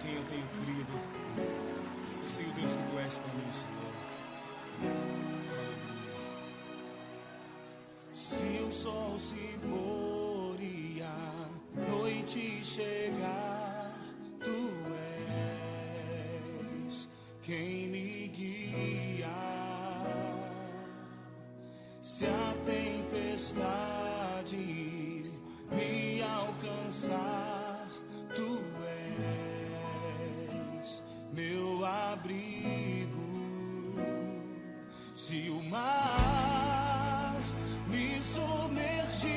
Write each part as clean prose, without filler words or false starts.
quem eu tenho crido. Eu sei o Deus que tu és para mim, Senhor. Aleluia. Se o sol se pôr e a noite chegar, tu és quem me guia. Se a tempestade me alcançar, tu és meu abrigo. Se o mar me submergir,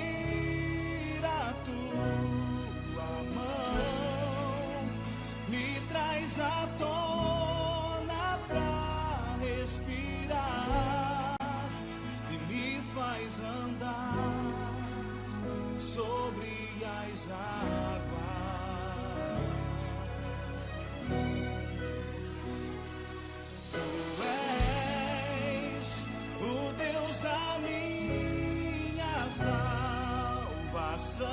a tua mão me traz à tona pra respirar e me faz andar sobre as águas. Tu és o Deus da minha salvação,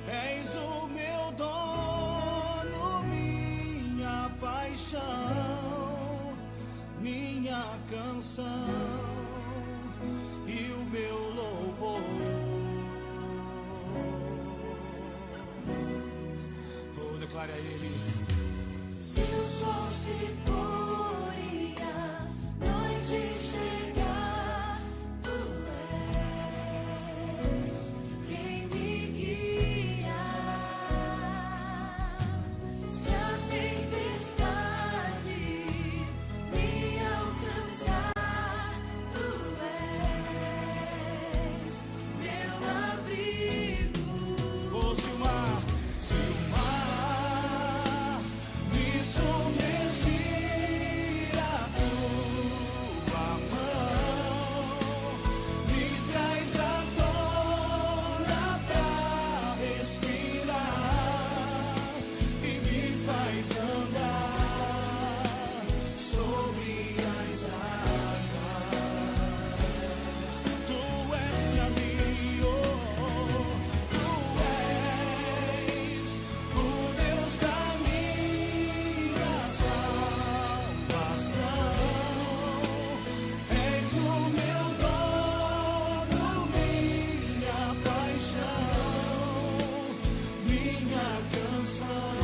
és o meu dono, minha paixão, minha canção e o meu louvor. Oh, declare a Ele. Se o sol se pôr e a noite chegar, tu és quem me guia. Se a tempestade me alcançar, tu és meu abrigo. Oh, se o mar me submergir, a tua mão me traz à tona pra respirar e me faz andar sobre as águas. Tu és pra mim, oh, tu és o Deus da minha salvação, és o meu dono, minha paixão, minha canção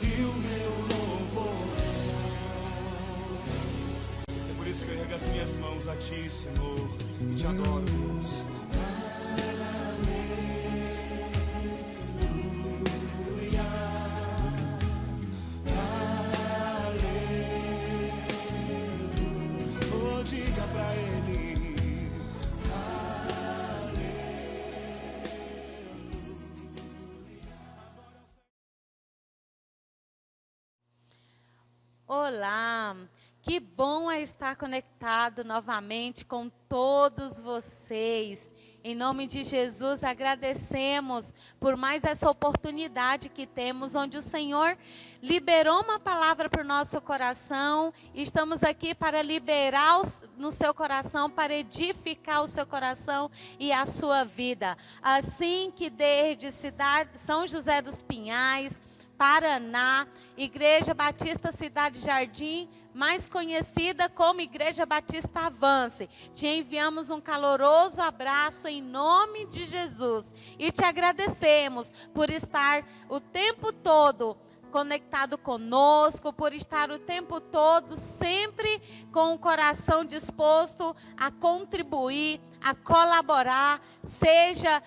e o meu louvor. É por isso que eu ergo as minhas mãos a Ti, Senhor, e Te adoro, Deus. Aleluia, aleluia. Oh, diga pra Ele. Olá, que bom é estar conectado novamente com todos vocês. Em nome de Jesus, agradecemos por mais essa oportunidade que temos, onde o Senhor liberou uma palavra para o nosso coração. Estamos aqui para liberar no seu coração, para edificar o seu coração e a sua vida. Assim que desde São José dos Pinhais, Paraná, Igreja Batista Cidade Jardim, mais conhecida como Igreja Batista Avance, te enviamos um caloroso abraço em nome de Jesus e te agradecemos por estar o tempo todo conectado conosco, por estar o tempo todo sempre com o coração disposto a contribuir, a colaborar, seja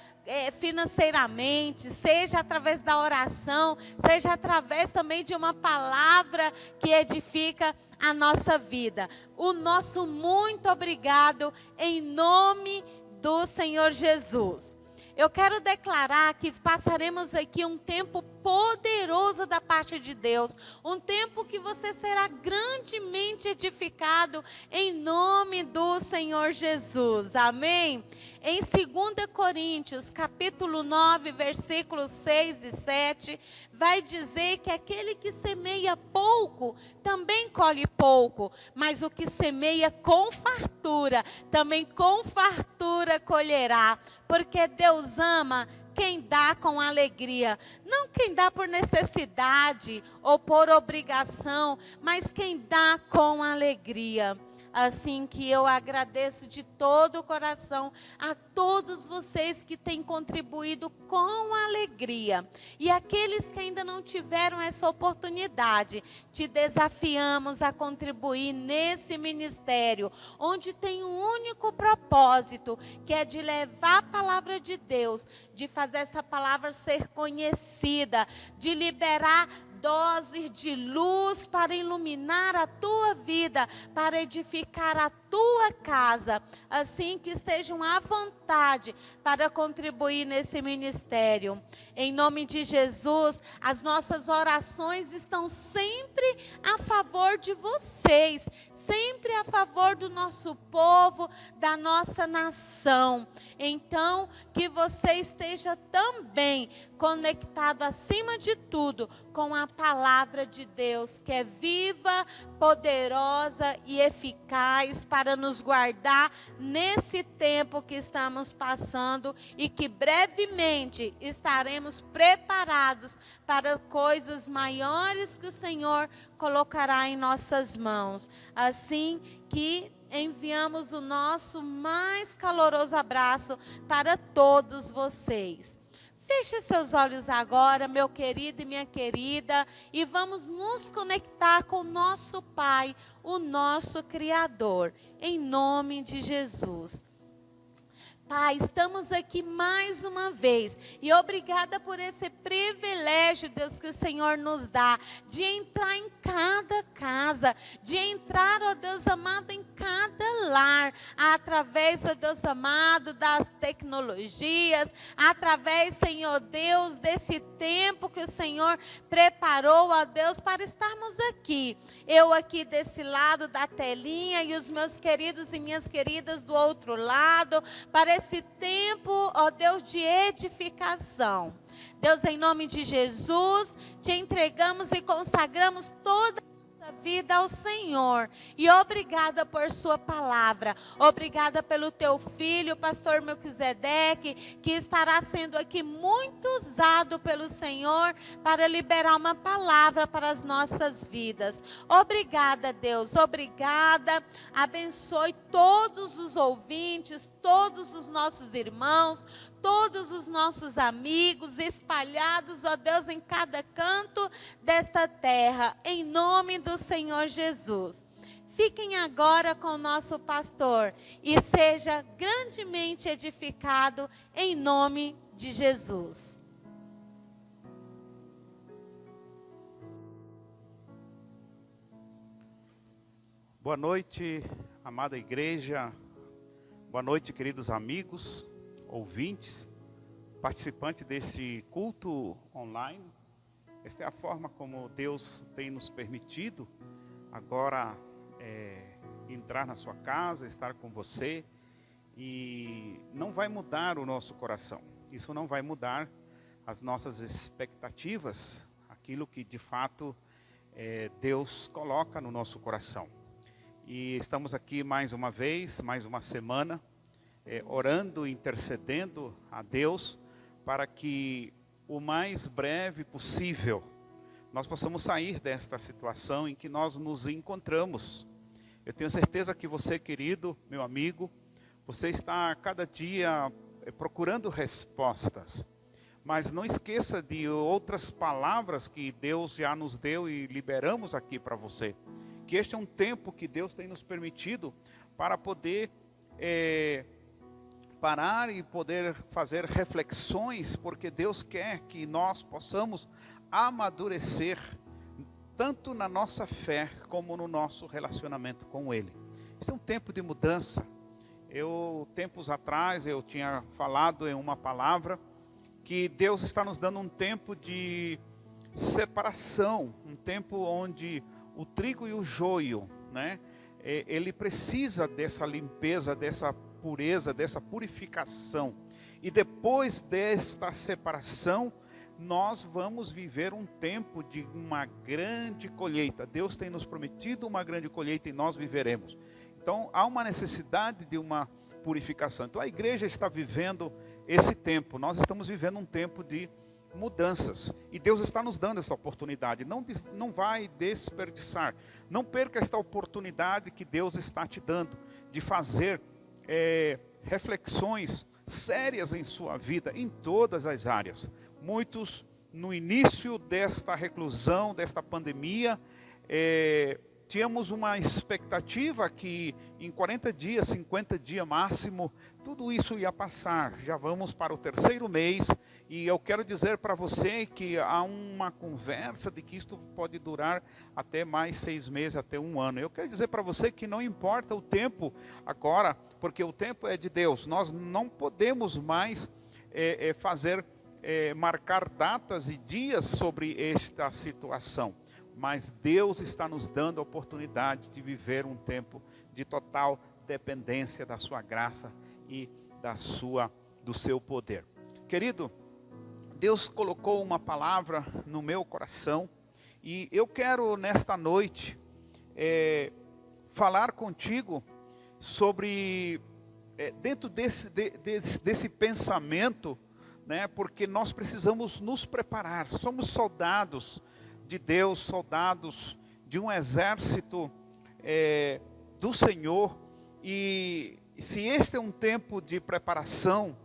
financeiramente, seja através da oração, seja através também de uma palavra que edifica a nossa vida. O nosso muito obrigado em nome do Senhor Jesus. Eu quero declarar que passaremos aqui um tempo poderoso da parte de Deus. Um tempo que você será grandemente edificado em nome do Senhor Jesus. Amém? Em 2 Coríntios, capítulo 9, versículos 6 e 7, vai dizer que aquele que semeia pouco, também colhe pouco. Mas o que semeia com fartura, também com fartura colherá. Porque Deus ama quem dá com alegria. Não quem dá por necessidade ou por obrigação, mas quem dá com alegria. Assim que eu agradeço de todo o coração a todos vocês que têm contribuído com alegria. E aqueles que ainda não tiveram essa oportunidade, te desafiamos a contribuir nesse ministério, onde tem um único propósito, que é de levar a palavra de Deus, de fazer essa palavra ser conhecida, de liberar doses de luz para iluminar a tua vida, para edificar a tua casa. Assim que estejam à vontade para contribuir nesse ministério. Em nome de Jesus, as nossas orações estão sempre a favor de vocês, sempre a favor do nosso povo, da nossa nação. Então, que você esteja também conectado acima de tudo com a palavra de Deus, que é viva, poderosa e eficaz para nos guardar nesse tempo que estamos passando e que brevemente estaremos preparados para coisas maiores que o Senhor colocará em nossas mãos. Assim que enviamos o nosso mais caloroso abraço para todos vocês. Feche seus olhos agora, meu querido e minha querida, e vamos nos conectar com o nosso Pai, o nosso Criador, em nome de Jesus. Pai, estamos aqui mais uma vez e obrigada por esse privilégio, Deus, que o Senhor nos dá, de entrar em cada casa, de entrar, ó Deus amado, em cada lar, através, ó Deus amado, das tecnologias, através, Senhor Deus, desse tempo que o Senhor preparou, ó Deus, para estarmos aqui. Eu aqui desse lado da telinha e os meus queridos e minhas queridas do outro lado, para esse tempo, ó Deus, de edificação. Deus, em nome de Jesus, te entregamos e consagramos toda a nossa vida ao Senhor. E obrigada por sua palavra. Obrigada pelo teu filho, pastor Melquisedeque, que estará sendo aqui muito usado pelo Senhor para liberar uma palavra para as nossas vidas. Obrigada, Deus. Obrigada. Abençoe todos os ouvintes, todos os nossos irmãos, todos os nossos amigos espalhados, ó Deus, em cada canto desta terra, em nome do Senhor Jesus. Fiquem agora com o nosso pastor e seja grandemente edificado em nome de Jesus. Boa noite, amada igreja. Boa noite, queridos amigos, ouvintes, participantes desse culto online. Esta é a forma como Deus tem nos permitido agora entrar na sua casa, estar com você. E não vai mudar o nosso coração. Isso não vai mudar as nossas expectativas, aquilo que de fato Deus coloca no nosso coração. E estamos aqui mais uma vez, mais uma semana, orando e intercedendo a Deus para que o mais breve possível nós possamos sair desta situação em que nós nos encontramos. Eu tenho certeza que você, querido, meu amigo, você está a cada dia procurando respostas. Mas não esqueça de outras palavras que Deus já nos deu e liberamos aqui para você. Que este é um tempo que Deus tem nos permitido para poder parar e poder fazer reflexões, porque Deus quer que nós possamos amadurecer, tanto na nossa fé, como no nosso relacionamento com Ele. Este é um tempo de mudança. Tempos atrás, eu tinha falado em uma palavra, que Deus está nos dando um tempo de separação, um tempo onde o trigo e o joio, né? Ele precisa dessa limpeza, dessa pureza, dessa purificação. E depois desta separação, nós vamos viver um tempo de uma grande colheita. Deus tem nos prometido uma grande colheita e nós viveremos. Então, há uma necessidade de uma purificação. Então, a igreja está vivendo esse tempo. Nós estamos vivendo um tempo de mudanças. E Deus está nos dando essa oportunidade. Não vai desperdiçar. Não perca esta oportunidade que Deus está te dando de fazer reflexões sérias em sua vida, em todas as áreas. Muitos, no início desta reclusão, desta pandemia, tínhamos uma expectativa que em 40 dias, 50 dias máximo, tudo isso ia passar. Já vamos para o 3º mês e eu quero dizer para você que há uma conversa de que isto pode durar até mais 6 meses, até 1 ano. Eu quero dizer para você que não importa o tempo agora, porque o tempo é de Deus. Nós não podemos mais marcar datas e dias sobre esta situação. Mas Deus está nos dando a oportunidade de viver um tempo de total dependência da sua graça e do seu poder. Querido, Deus colocou uma palavra no meu coração e eu quero nesta noite falar contigo sobre, dentro desse pensamento, né, porque nós precisamos nos preparar, somos soldados de Deus, soldados de um exército do Senhor, e se este é um tempo de preparação,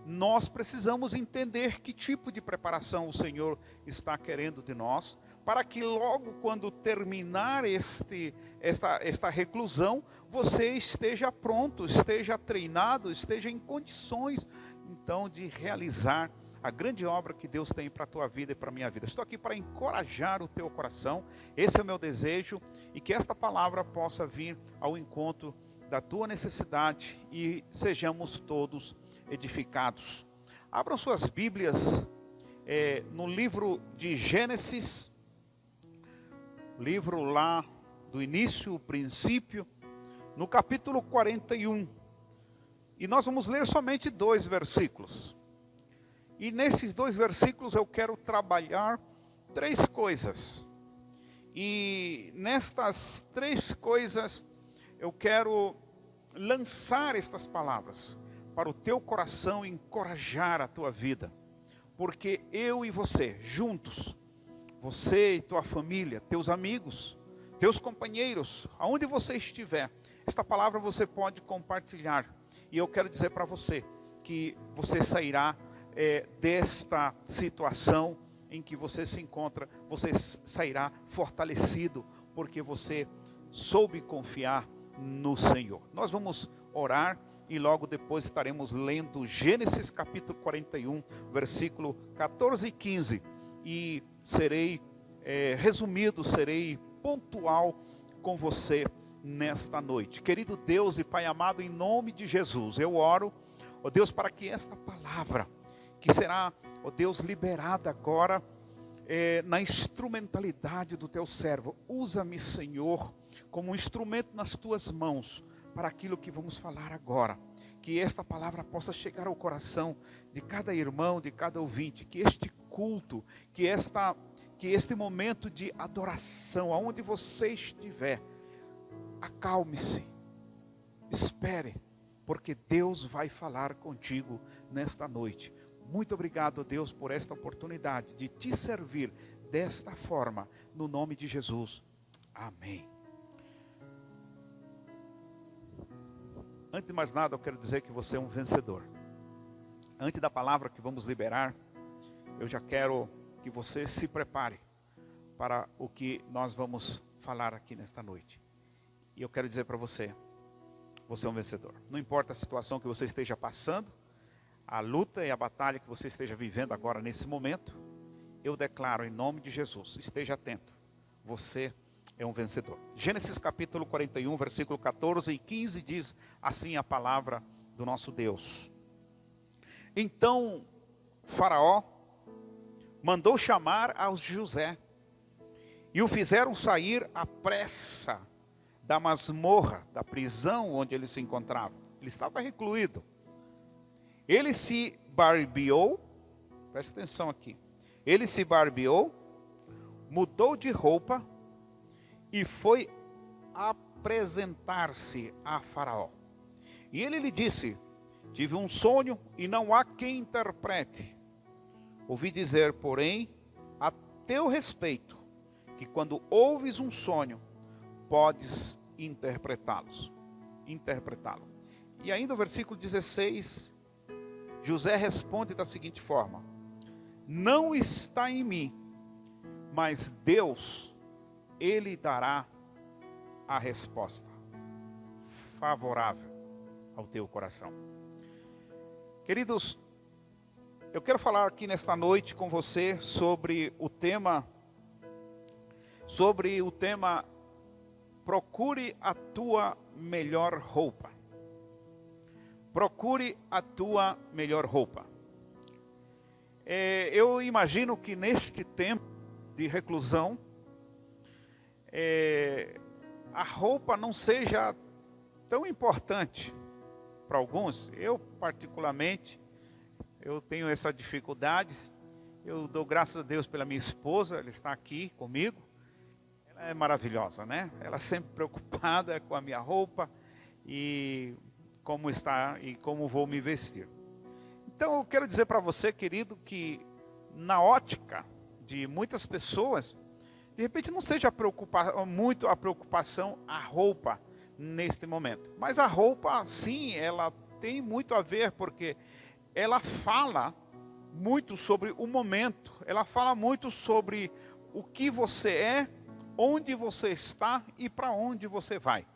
nós precisamos entender que tipo de preparação o Senhor está querendo de nós, para que logo quando terminar esta reclusão, você esteja pronto, esteja treinado, esteja em condições então de realizar a grande obra que Deus tem para a tua vida e para a minha vida. Estou aqui para encorajar o teu coração, esse é o meu desejo, e que esta palavra possa vir ao encontro da tua necessidade e sejamos todos edificados. Abram suas Bíblias no livro de Gênesis, livro lá do início, o princípio, no capítulo 41, e nós vamos ler somente 2 versículos. E nesses 2 versículos eu quero trabalhar 3 coisas. E nestas 3 coisas eu quero lançar estas palavras para o teu coração e encorajar a tua vida. Porque eu e você, juntos, você e tua família, teus amigos, teus companheiros, aonde você estiver, esta palavra você pode compartilhar. E eu quero dizer para você que você sairá desta situação em que você se encontra, você sairá fortalecido, porque você soube confiar no Senhor. Nós vamos orar e logo depois estaremos lendo Gênesis capítulo 41, versículo 14 e 15. E serei resumido, serei pontual com você nesta noite. Querido Deus e Pai amado, em nome de Jesus, eu oro, ó Deus, para que esta palavra, que será, ó Deus, liberada agora na instrumentalidade do teu servo. Usa-me, Senhor, como um instrumento nas tuas mãos, para aquilo que vamos falar agora. Que esta palavra possa chegar ao coração de cada irmão, de cada ouvinte. Que este culto, que este momento de adoração, aonde você estiver, acalme-se, espere, porque Deus vai falar contigo nesta noite. Muito obrigado, Deus, por esta oportunidade de te servir desta forma, no nome de Jesus. Amém. Antes de mais nada, eu quero dizer que você é um vencedor. Antes da palavra que vamos liberar, eu já quero que você se prepare para o que nós vamos falar aqui nesta noite. E eu quero dizer para você, você é um vencedor. Não importa a situação que você esteja passando, a luta e a batalha que você esteja vivendo agora nesse momento, eu declaro em nome de Jesus, esteja atento, você é um vencedor. Gênesis capítulo 41, versículo 14 e 15 diz assim a palavra do nosso Deus. Então Faraó mandou chamar a José e o fizeram sair à pressa da masmorra, da prisão onde ele se encontrava. Ele estava recluído. Ele se barbeou, presta atenção aqui. Ele se barbeou, mudou de roupa e foi apresentar-se a Faraó. E ele lhe disse: Tive um sonho e não há quem interprete. Ouvi dizer, porém, a teu respeito, que quando ouves um sonho, podes interpretá-lo. E ainda o versículo 16, José responde da seguinte forma: não está em mim, mas Deus, Ele dará a resposta favorável ao teu coração. Queridos, eu quero falar aqui nesta noite com você sobre o tema procure a tua melhor roupa. Procure a tua melhor roupa. Eu imagino que neste tempo de reclusão, a roupa não seja tão importante para alguns. Eu particularmente, eu tenho essa dificuldade. Eu dou graças a Deus pela minha esposa, ela está aqui comigo. Ela é maravilhosa, né? Ela sempre preocupada com a minha roupa e como está e como vou me vestir. Então eu quero dizer para você, querido, que na ótica de muitas pessoas, de repente não seja muito a preocupação a roupa neste momento. Mas a roupa, sim, ela tem muito a ver, porque ela fala muito sobre o momento, ela fala muito sobre o que você é, onde você está e para onde você vai.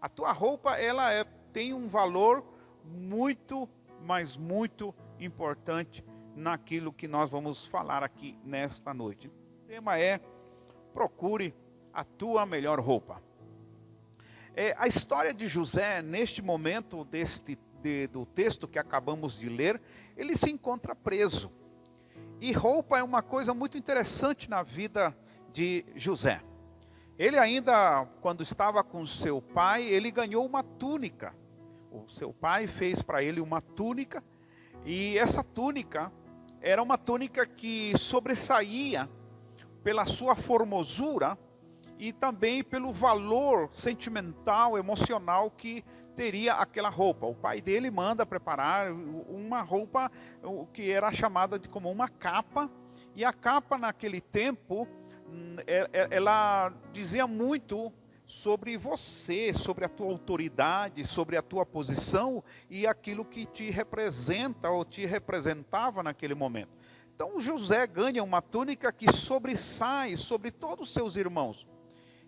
A tua roupa, ela tem um valor muito, mas muito importante naquilo que nós vamos falar aqui nesta noite. O tema é: procure a tua melhor roupa. A história de José, neste momento do texto que acabamos de ler, ele se encontra preso. E roupa é uma coisa muito interessante na vida de José. Ele ainda, quando estava com seu pai, ele ganhou uma túnica. O seu pai fez para ele uma túnica, e essa túnica era uma túnica que sobressaía pela sua formosura e também pelo valor sentimental, emocional que teria aquela roupa. O pai dele manda preparar uma roupa que era chamada de como uma capa, e a capa naquele tempo, ela dizia muito sobre você, sobre a tua autoridade, sobre a tua posição e aquilo que te representa ou te representava naquele momento. Então José ganha uma túnica que sobressai sobre todos os seus irmãos.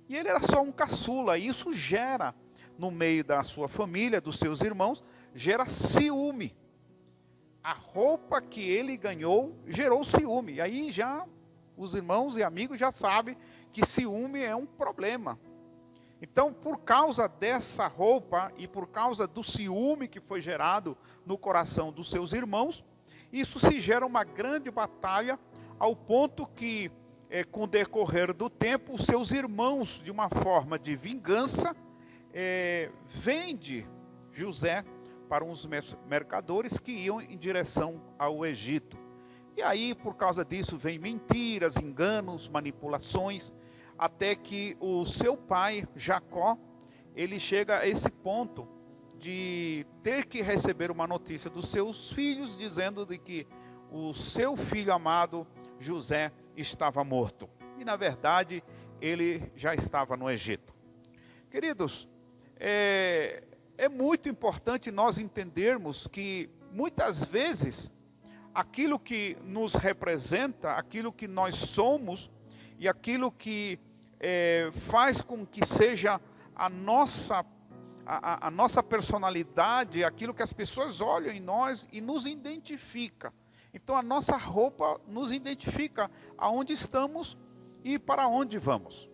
E ele era só um caçula, e isso gera, no meio da sua família, dos seus irmãos, gera ciúme. A roupa que ele ganhou gerou ciúme. E aí já os irmãos e amigos já sabem que ciúme é um problema. Então, por causa dessa roupa e por causa do ciúme que foi gerado no coração dos seus irmãos, isso se gera uma grande batalha, ao ponto que, com o decorrer do tempo, os seus irmãos, de uma forma de vingança, vende José para uns mercadores que iam em direção ao Egito. E aí, por causa disso, vem mentiras, enganos, manipulações, até que o seu pai, Jacó, ele chega a esse ponto de ter que receber uma notícia dos seus filhos, dizendo de que o seu filho amado, José, estava morto. E na verdade, ele já estava no Egito. Queridos, é muito importante nós entendermos que muitas vezes aquilo que nos representa, aquilo que nós somos e aquilo que faz com que seja a nossa personalidade, aquilo que as pessoas olham em nós e nos identifica. Então a nossa roupa nos identifica aonde estamos e para onde vamos.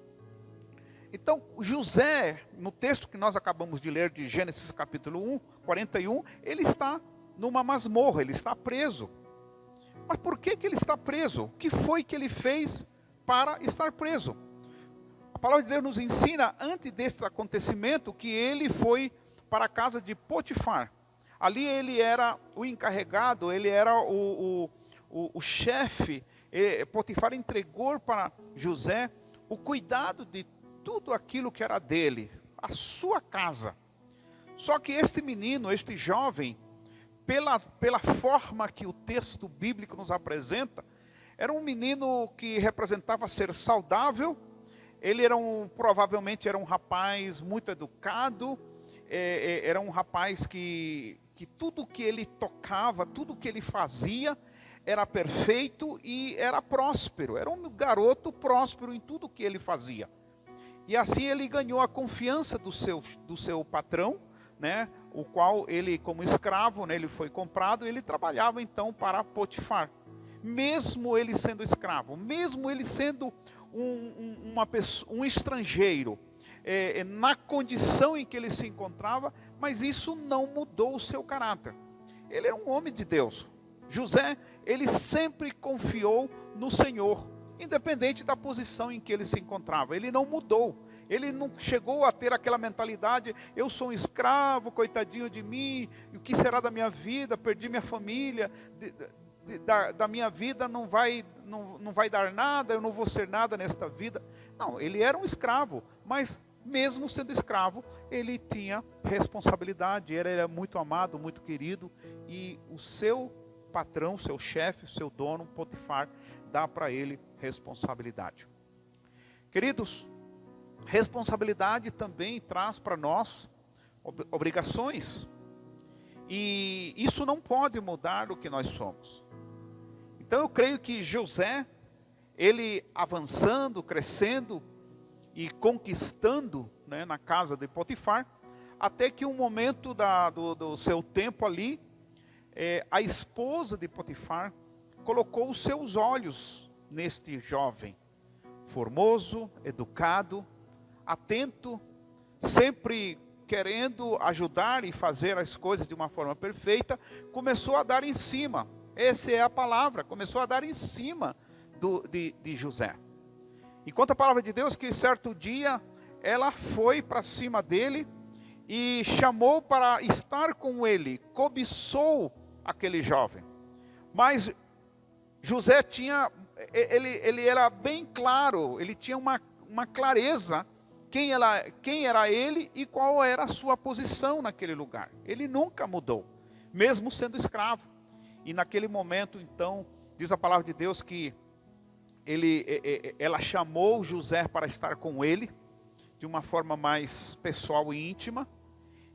Então José, no texto que nós acabamos de ler de Gênesis capítulo 41, ele está numa masmorra, ele está preso. Mas por que ele está preso? O que foi que ele fez para estar preso? A palavra de Deus nos ensina, antes deste acontecimento, que ele foi para a casa de Potifar. Ali ele era o encarregado, ele era o chefe. Potifar entregou para José o cuidado de tudo aquilo que era dele, a sua casa. Só que este menino, este jovem, pela forma que o texto bíblico nos apresenta, era um menino que representava ser saudável. Ele provavelmente era um rapaz muito educado, era um rapaz que tudo que ele tocava, tudo que ele fazia era perfeito e era próspero. Era um garoto próspero em tudo que ele fazia. E assim ele ganhou a confiança do seu patrão, né, o qual ele, como escravo, né, ele foi comprado, e ele trabalhava então para Potifar. Mesmo ele sendo escravo, mesmo ele sendo um estrangeiro, na condição em que ele se encontrava, mas isso não mudou o seu caráter. Ele era um homem de Deus. José, ele sempre confiou no Senhor, independente da posição em que ele se encontrava. Ele não mudou. Ele não chegou a ter aquela mentalidade: eu sou um escravo, coitadinho de mim, o que será da minha vida? Perdi minha família, da minha vida não vai dar nada, eu não vou ser nada nesta vida. Não, ele era um escravo, mas mesmo sendo escravo, ele tinha responsabilidade, ele era muito amado, muito querido, e o seu patrão, seu chefe, seu dono, Potifar, dá para ele responsabilidade. Queridos, responsabilidade também traz para nós obrigações, e isso não pode mudar o que nós somos. Então eu creio que José, ele avançando, crescendo e conquistando, né, na casa de Potifar, até que um momento do seu tempo ali, a esposa de Potifar colocou os seus olhos neste jovem, formoso, educado, atento, sempre querendo ajudar e fazer as coisas de uma forma perfeita. Começou a dar em cima, essa é a palavra, começou a dar em cima de José. E conta a palavra de Deus que certo dia ela foi para cima dele e chamou para estar com ele, cobiçou aquele jovem. Mas José ele era bem claro, ele tinha uma clareza quem era ele e qual era a sua posição naquele lugar. Ele nunca mudou, mesmo sendo escravo. E naquele momento, então, diz a palavra de Deus que ela chamou José para estar com ele, de uma forma mais pessoal e íntima,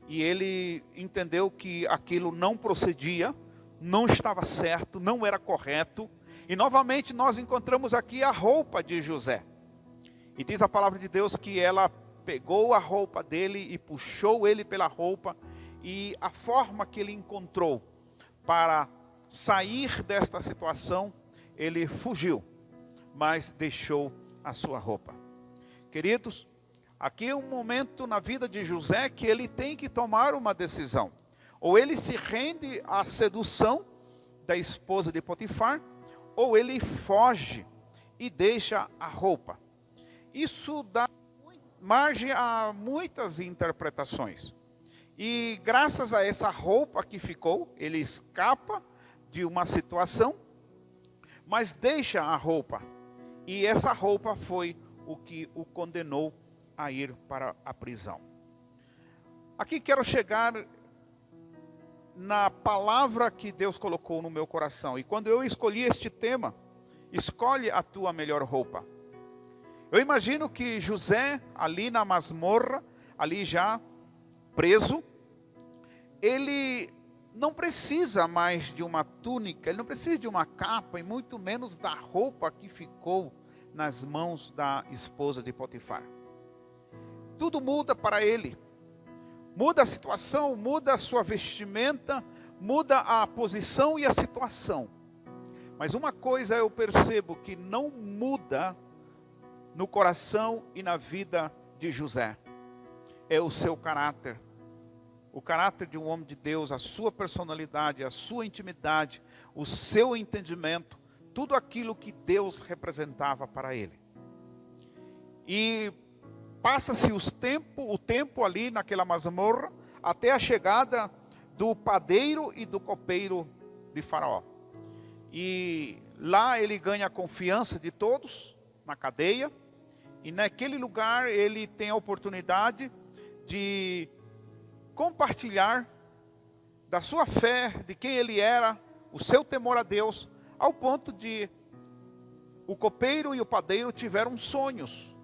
e ele entendeu que aquilo não procedia, não estava certo, não era correto, e novamente nós encontramos aqui a roupa de José, e diz a palavra de Deus que ela pegou a roupa dele e puxou ele pela roupa, e a forma que ele encontrou para sair desta situação, ele fugiu, mas deixou a sua roupa. Queridos, aqui é um momento na vida de José que ele tem que tomar uma decisão. Ou ele se rende à sedução da esposa de Potifar, ou ele foge e deixa a roupa. Isso dá margem a muitas interpretações. E graças a essa roupa que ficou, ele escapa de uma situação, mas deixa a roupa. E essa roupa foi o que o condenou a ir para a prisão. Aqui quero chegar na palavra que Deus colocou no meu coração. E quando eu escolhi este tema, escolhe a tua melhor roupa. Eu imagino que José, ali na masmorra, ali já preso, ele não precisa mais de uma túnica, ele não precisa de uma capa, e muito menos da roupa que ficou nas mãos da esposa de Potifar. Tudo muda para ele. Muda a situação, muda a sua vestimenta, muda a posição e a situação. Mas uma coisa eu percebo que não muda no coração e na vida de José. É o seu caráter. O caráter de um homem de Deus, a sua personalidade, a sua intimidade, o seu entendimento, tudo aquilo que Deus representava para ele. E passa-se o tempo ali naquela masmorra, até a chegada do padeiro e do copeiro de Faraó. E lá ele ganha a confiança de todos, na cadeia, e naquele lugar ele tem a oportunidade de compartilhar da sua fé, de quem ele era, o seu temor a Deus, ao ponto de o copeiro e o padeiro tiveram sonhos.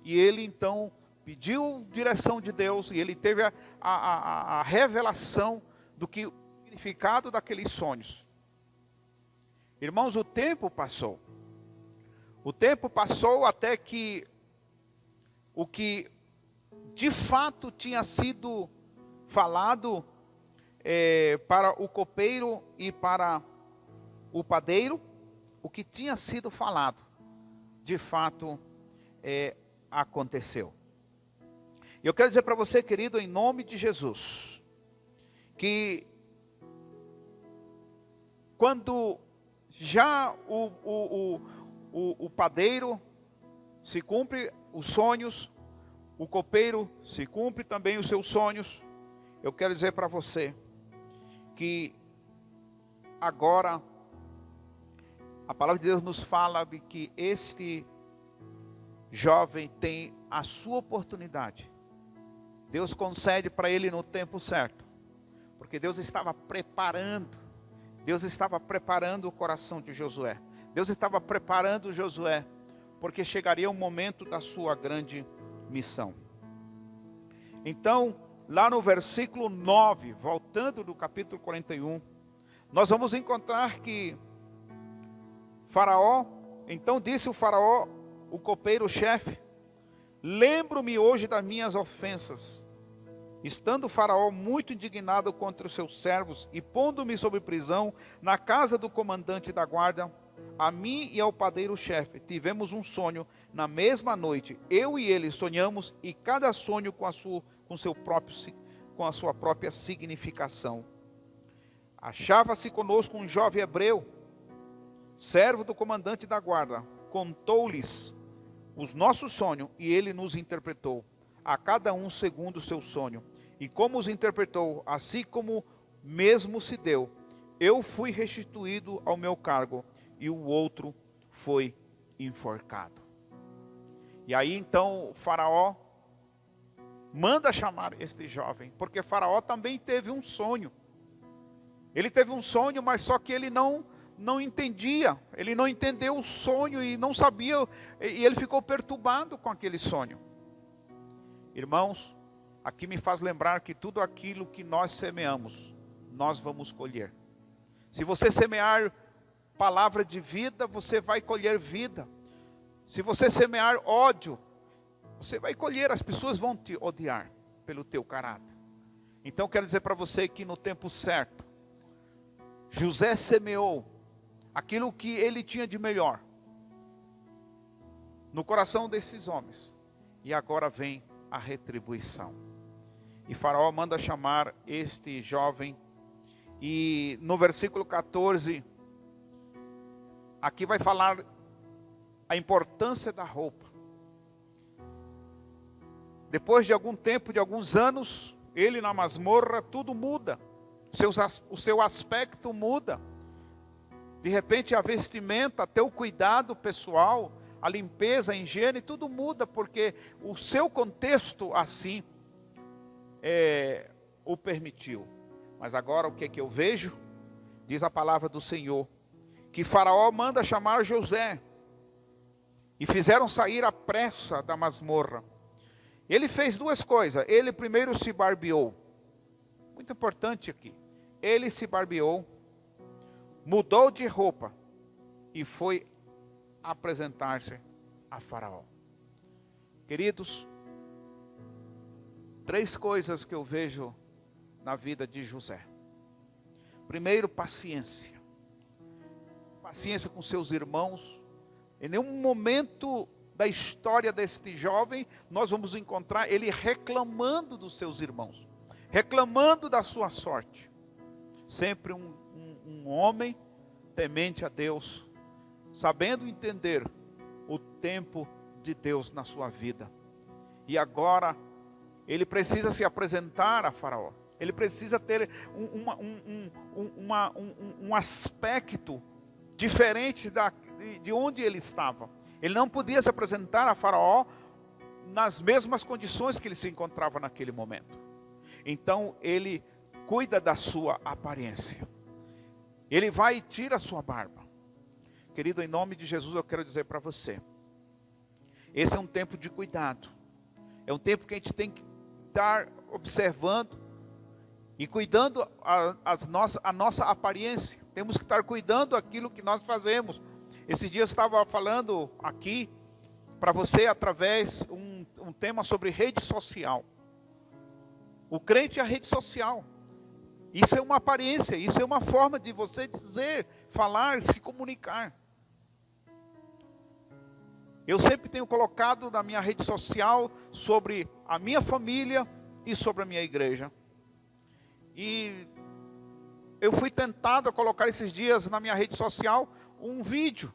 E ele então pediu direção de Deus e ele teve a revelação do que o significado daqueles sonhos. Irmãos, o tempo passou. O tempo passou até que o que de fato tinha sido falado para o copeiro e para o padeiro, o que tinha sido falado, de fato aconteceu. E eu quero dizer para você, querido, em nome de Jesus, que quando já o padeiro se cumpre os sonhos, o copeiro se cumpre também os seus sonhos, eu quero dizer para você que agora a palavra de Deus nos fala de que este jovem tem a sua oportunidade. Deus concede para ele no tempo certo, porque Deus estava preparando o coração de Josué. Deus estava preparando Josué, porque chegaria o momento da sua grande missão. Então, lá no versículo 9, voltando do capítulo 41, nós vamos encontrar que Faraó, então disse o Faraó, o copeiro-chefe: lembro-me hoje das minhas ofensas, estando o Faraó muito indignado contra os seus servos e pondo-me sob prisão na casa do comandante da guarda. A mim e ao padeiro-chefe tivemos um sonho na mesma noite. Eu e ele sonhamos, e cada sonho com a sua própria significação. Achava-se conosco um jovem hebreu, servo do comandante da guarda. Contou-lhes os nossos sonhos e ele nos interpretou, a cada um segundo o seu sonho. E como os interpretou, assim como mesmo se deu, eu fui restituído ao meu cargo e o outro foi enforcado. E aí então o Faraó manda chamar este jovem, porque Faraó também teve um sonho. Ele teve um sonho, mas só que ele não entendia, ele não entendeu o sonho e não sabia, e ele ficou perturbado com aquele sonho. Irmãos, aqui me faz lembrar que tudo aquilo que nós semeamos, nós vamos colher. Se você semear palavra de vida, você vai colher vida. Se você semear ódio, você vai colher, as pessoas vão te odiar pelo teu caráter. Então quero dizer para você que no tempo certo, José semeou aquilo que ele tinha de melhor no coração desses homens. E agora vem a retribuição. E Faraó manda chamar este jovem. E no versículo 14, aqui vai falar a importância da roupa. Depois de algum tempo, de alguns anos, ele na masmorra, tudo muda. O seu aspecto muda. De repente a vestimenta, até o cuidado pessoal, a limpeza, a higiene, tudo muda, porque o seu contexto assim o permitiu. Mas agora o que é que eu vejo? Diz a palavra do Senhor, que Faraó manda chamar José, e fizeram sair à pressa da masmorra. Ele fez duas coisas. Ele primeiro se barbeou, muito importante aqui, ele se barbeou, mudou de roupa e foi apresentar-se a Faraó. Queridos, três coisas que eu vejo na vida de José. Primeiro, paciência. Paciência com seus irmãos. Em nenhum momento da história deste jovem, nós vamos encontrar ele reclamando dos seus irmãos, reclamando da sua sorte. Sempre um homem temente a Deus, sabendo entender o tempo de Deus na sua vida. E agora, ele precisa se apresentar a Faraó. Ele precisa ter um aspecto diferente de onde ele estava. Ele não podia se apresentar a Faraó nas mesmas condições que ele se encontrava naquele momento. Então ele cuida da sua aparência. Ele vai e tira a sua barba. Querido, em nome de Jesus eu quero dizer para você, esse é um tempo de cuidado. É um tempo que a gente tem que estar observando e cuidando a nossa aparência. Temos que estar cuidando daquilo que nós fazemos. Esses dias eu estava falando aqui para você através um tema sobre rede social. O crente é a rede social. Isso é uma aparência, isso é uma forma de você dizer, falar, se comunicar. Eu sempre tenho colocado na minha rede social sobre a minha família e sobre a minha igreja. E eu fui tentado a colocar esses dias na minha rede social um vídeo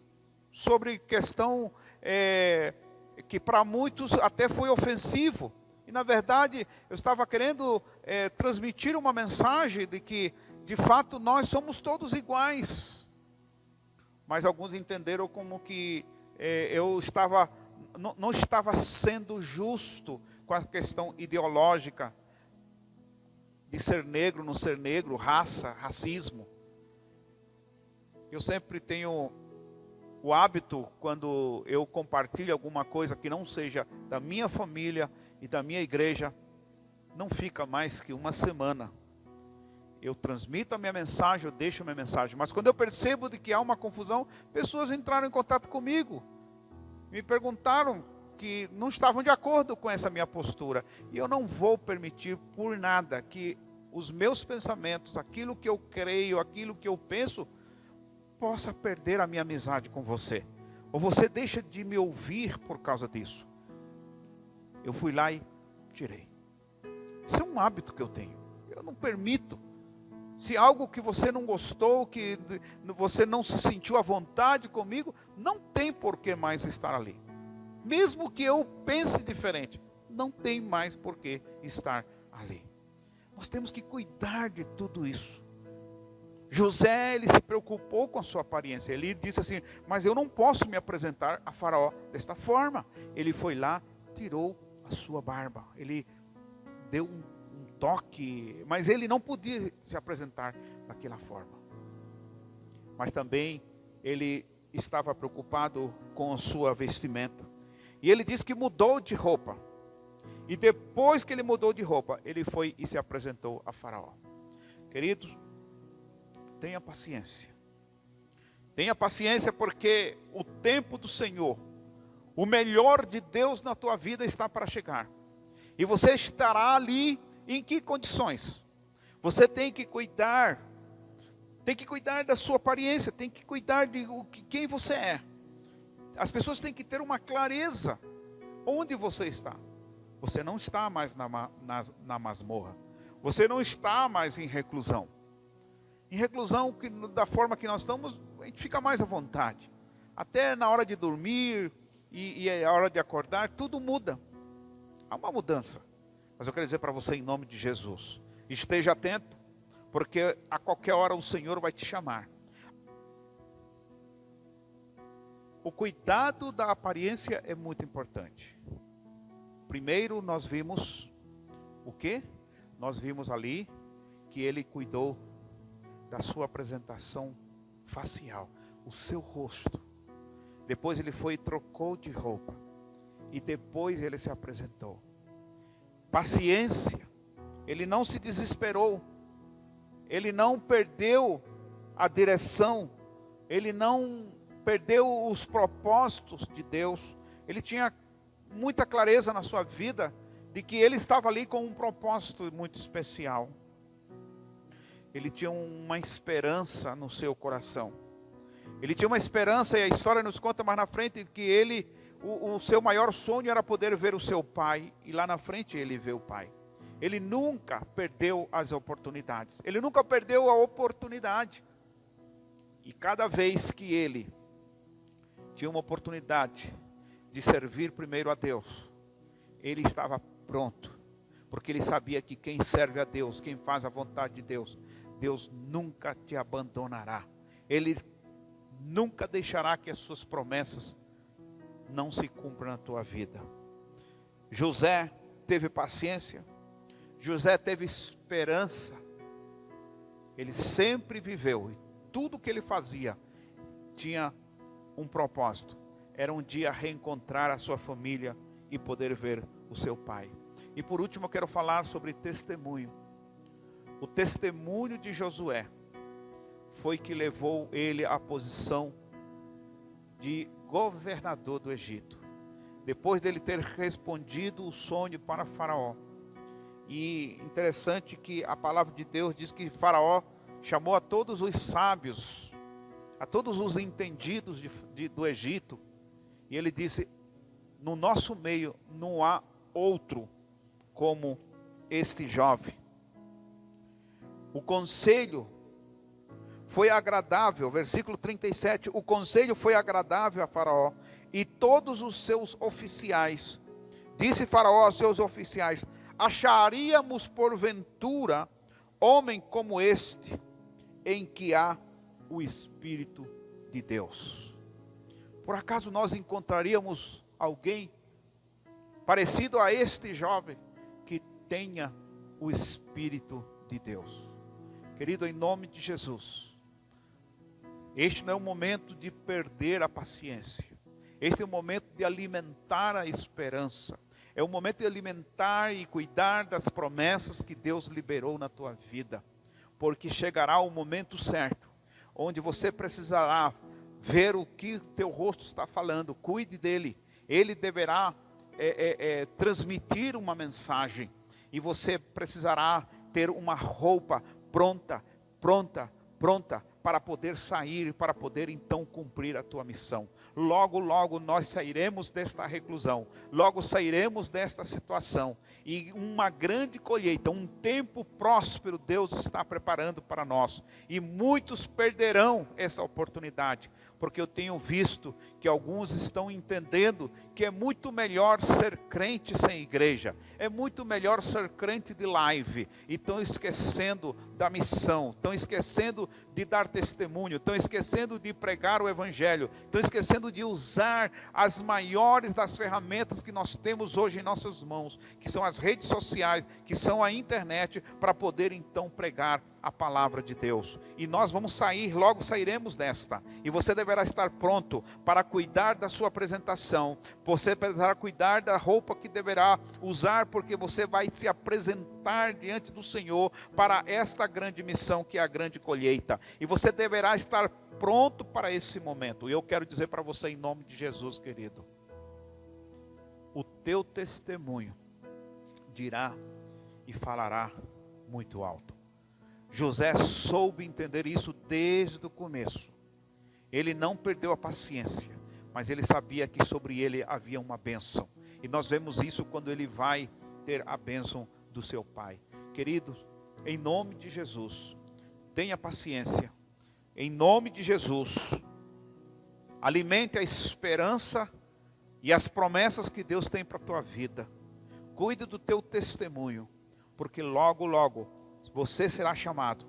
sobre questão que para muitos até foi ofensivo. E na verdade eu estava querendo transmitir uma mensagem de que de fato nós somos todos iguais. Mas alguns entenderam como que eu não estava sendo justo com a questão ideológica de ser negro, não ser negro, raça, racismo. Eu sempre tenho o hábito, quando eu compartilho alguma coisa que não seja da minha família e da minha igreja, não fica mais que uma semana. Eu transmito a minha mensagem, eu deixo a minha mensagem. Mas quando eu percebo de que há uma confusão, pessoas entraram em contato comigo. Me perguntaram que não estavam de acordo com essa minha postura. E eu não vou permitir por nada que os meus pensamentos, aquilo que eu creio, aquilo que eu penso, possa perder a minha amizade com você. Ou você deixa de me ouvir por causa disso. Eu fui lá e tirei. Isso é um hábito que eu tenho. Eu não permito. Se algo que você não gostou, que você não se sentiu à vontade comigo, não tem por que mais estar ali. Mesmo que eu pense diferente, não tem mais por que estar ali. Nós temos que cuidar de tudo isso. José, ele se preocupou com a sua aparência. Ele disse assim, mas eu não posso me apresentar a Faraó desta forma. Ele foi lá, tirou a sua barba. Ele deu um toque, mas ele não podia se apresentar daquela forma. Mas também ele estava preocupado com a sua vestimenta. E ele disse que mudou de roupa. E depois que ele mudou de roupa, ele foi e se apresentou a Faraó. Queridos, tenha paciência. Tenha paciência, porque o tempo do Senhor, o melhor de Deus na tua vida está para chegar. E você estará ali em que condições? Você tem que cuidar da sua aparência, tem que cuidar de quem você é. As pessoas têm que ter uma clareza onde você está. Você não está mais na masmorra. Você não está mais em reclusão. Em reclusão, da forma que nós estamos, a gente fica mais à vontade. Até na hora de dormir e a hora de acordar, tudo muda. Há uma mudança. Mas eu quero dizer para você, em nome de Jesus, esteja atento, porque a qualquer hora o Senhor vai te chamar. O cuidado da aparência é muito importante. Primeiro nós vimos o quê? Nós vimos ali que ele cuidou da sua apresentação facial, o seu rosto. Depois ele foi e trocou de roupa. E depois ele se apresentou. Paciência. Ele não se desesperou. Ele não perdeu a direção. Ele não perdeu os propósitos de Deus. Ele tinha muita clareza na sua vida de que ele estava ali com um propósito muito especial. Ele tinha uma esperança no seu coração. Ele tinha uma esperança, e a história nos conta mais na frente, que ele, o seu maior sonho era poder ver o seu pai, e lá na frente ele vê o pai. Ele nunca perdeu as oportunidades. Ele nunca perdeu a oportunidade. E cada vez que ele tinha uma oportunidade de servir primeiro a Deus, ele estava pronto. Porque ele sabia que quem serve a Deus, quem faz a vontade de Deus, Deus nunca te abandonará. Ele nunca deixará que as suas promessas não se cumpram na tua vida. José teve paciência. José teve esperança. Ele sempre viveu, e tudo que ele fazia tinha um propósito. Era um dia reencontrar a sua família e poder ver o seu pai. E por último eu quero falar sobre testemunho. O testemunho de Josué foi que levou ele à posição de governador do Egito. Depois dele ter respondido o sonho para Faraó. E interessante que a palavra de Deus diz que Faraó chamou a todos os sábios, a todos os entendidos do Egito. E ele disse, no nosso meio não há outro como este jovem. O conselho foi agradável, versículo 37, o conselho foi agradável a Faraó e todos os seus oficiais. Disse Faraó aos seus oficiais, acharíamos porventura homem como este, em que há o Espírito de Deus? Por acaso nós encontraríamos alguém parecido a este jovem que tenha o Espírito de Deus? Querido, em nome de Jesus, este não é o momento de perder a paciência. Este é o momento de alimentar a esperança. É o momento de alimentar e cuidar das promessas que Deus liberou na tua vida. Porque chegará o momento certo, onde você precisará ver o que teu rosto está falando. Cuide dele. Ele deverá transmitir uma mensagem. E você precisará ter uma roupa pronta para poder sair, para poder então cumprir a tua missão. Logo, logo nós sairemos desta reclusão, logo sairemos desta situação, e uma grande colheita, um tempo próspero Deus está preparando para nós, e muitos perderão essa oportunidade, porque eu tenho visto que alguns estão entendendo que é muito melhor ser crente sem igreja, é muito melhor ser crente de live, e estão esquecendo da missão, estão esquecendo de dar testemunho, estão esquecendo de pregar o evangelho, estão esquecendo de usar as maiores das ferramentas que nós temos hoje em nossas mãos, que são as redes sociais, que são a internet, para poder então pregar a palavra de Deus. E nós vamos sair, logo sairemos desta, e você deverá estar pronto para cuidar da sua apresentação, você precisará cuidar da roupa que deverá usar, porque você vai se apresentar diante do Senhor para esta grande missão que é a grande colheita, e você deverá estar pronto para esse momento. E eu quero dizer para você em nome de Jesus, querido, o teu testemunho dirá e falará muito alto. José soube entender isso desde o começo. Ele não perdeu a paciência, mas ele sabia que sobre ele havia uma bênção. E nós vemos isso quando ele vai ter a bênção do seu pai. Queridos, em nome de Jesus, tenha paciência. Em nome de Jesus, alimente a esperança e as promessas que Deus tem para a tua vida. Cuide do teu testemunho, porque logo, logo, você será chamado.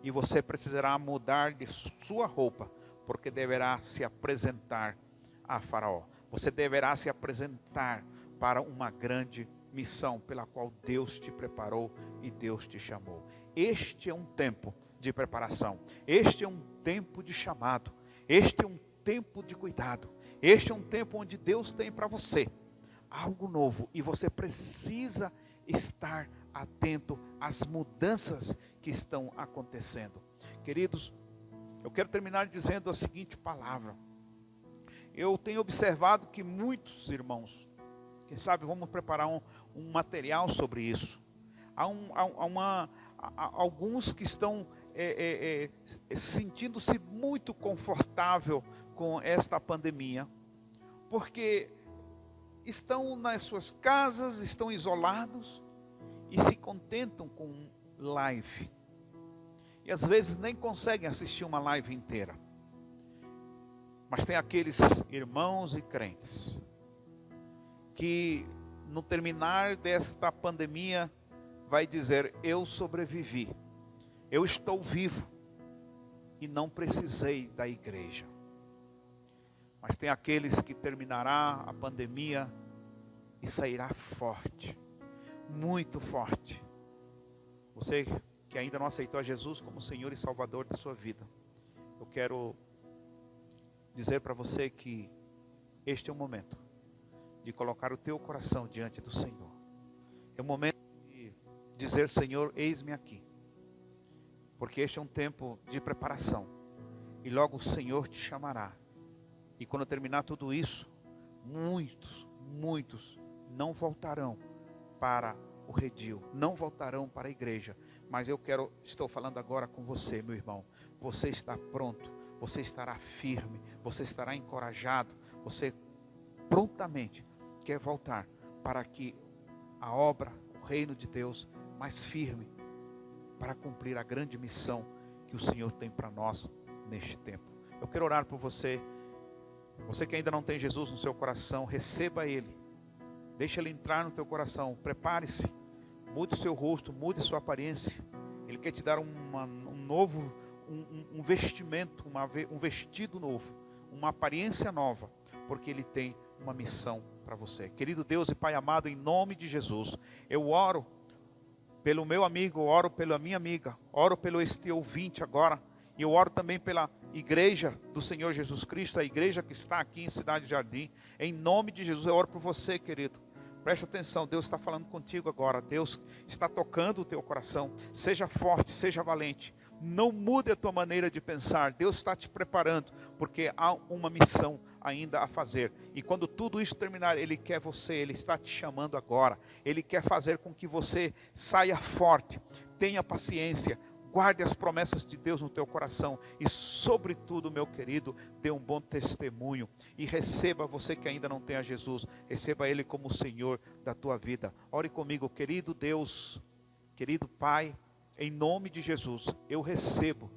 E você precisará mudar de sua roupa, porque deverá se apresentar a Faraó. Você deverá se apresentar para uma grande missão pela qual Deus te preparou e Deus te chamou. Este é um tempo de preparação. Este é um tempo de chamado. Este é um tempo de cuidado. Este é um tempo onde Deus tem para você algo novo. E você precisa estar atento às mudanças que estão acontecendo. Queridos, eu quero terminar dizendo a seguinte palavra. Eu tenho observado que muitos irmãos, quem sabe vamos preparar um material sobre isso. Alguns que estão sentindo-se muito confortável com esta pandemia, porque estão nas suas casas, estão isolados e se contentam com live. E às vezes nem conseguem assistir uma live inteira. Mas tem aqueles irmãos e crentes que no terminar desta pandemia vai dizer: eu sobrevivi, eu estou vivo e não precisei da igreja. Mas tem aqueles que terminará a pandemia e sairá forte, muito forte. Você que ainda não aceitou a Jesus como Senhor e Salvador de sua vida, eu quero dizer para você que este é o momento de colocar o teu coração diante do Senhor. É o momento de dizer: Senhor, eis-me aqui. Porque este é um tempo de preparação. E logo o Senhor te chamará. E quando terminar tudo isso, muitos não voltarão para o redil, não voltarão para a igreja. Mas estou falando agora com você, meu irmão. Você está pronto, você estará firme, você estará encorajado, você prontamente quer voltar para que a obra, o reino de Deus, mais firme, para cumprir a grande missão que o Senhor tem para nós neste tempo. Eu quero orar por você. Você que ainda não tem Jesus no seu coração, receba Ele. Deixa Ele entrar no teu coração. Prepare-se. Mude o seu rosto, mude sua aparência. Ele quer te dar um vestimento, um vestido novo, uma aparência nova, porque Ele tem uma missão para você. Querido Deus e Pai amado, em nome de Jesus, eu oro pelo meu amigo, oro pela minha amiga, oro pelo este ouvinte agora, e eu oro também pela igreja do Senhor Jesus Cristo, a igreja que está aqui em Cidade Jardim. Em nome de Jesus, eu oro por você, querido. Presta atenção, Deus está falando contigo agora. Deus está tocando o teu coração. Seja forte, seja valente. Não mude a tua maneira de pensar. Deus está te preparando, porque há uma missão ainda a fazer. E quando tudo isso terminar, Ele quer você, Ele está te chamando agora. Ele quer fazer com que você saia forte, tenha paciência, guarde as promessas de Deus no teu coração e, sobretudo, meu querido, dê um bom testemunho e receba, você que ainda não tem a Jesus, receba Ele como o Senhor da tua vida. Ore comigo, querido Deus, querido Pai, em nome de Jesus, eu recebo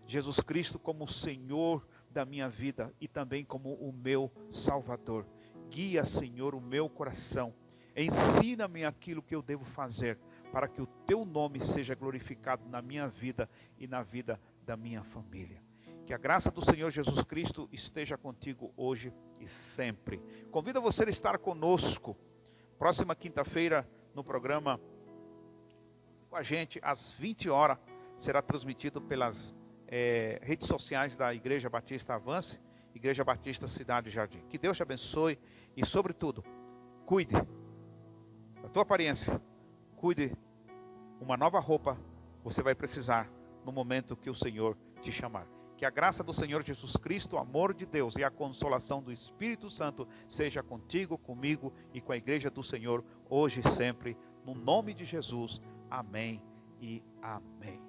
Jesus Cristo como o Senhor da minha vida e também como o meu Salvador. Guia, Senhor, o meu coração, ensina-me aquilo que eu devo fazer, para que o teu nome seja glorificado na minha vida e na vida da minha família. Que a graça do Senhor Jesus Cristo esteja contigo hoje e sempre. Convido você a estar conosco, próxima quinta-feira, no programa com a gente, às 20 horas, será transmitido pelas redes sociais da Igreja Batista Avance, Igreja Batista Cidade Jardim. Que Deus te abençoe e, sobretudo, cuide da tua aparência. Cuide, uma nova roupa você vai precisar no momento que o Senhor te chamar. Que a graça do Senhor Jesus Cristo, o amor de Deus e a consolação do Espírito Santo seja contigo, comigo e com a igreja do Senhor, hoje e sempre, no nome de Jesus. Amém e amém.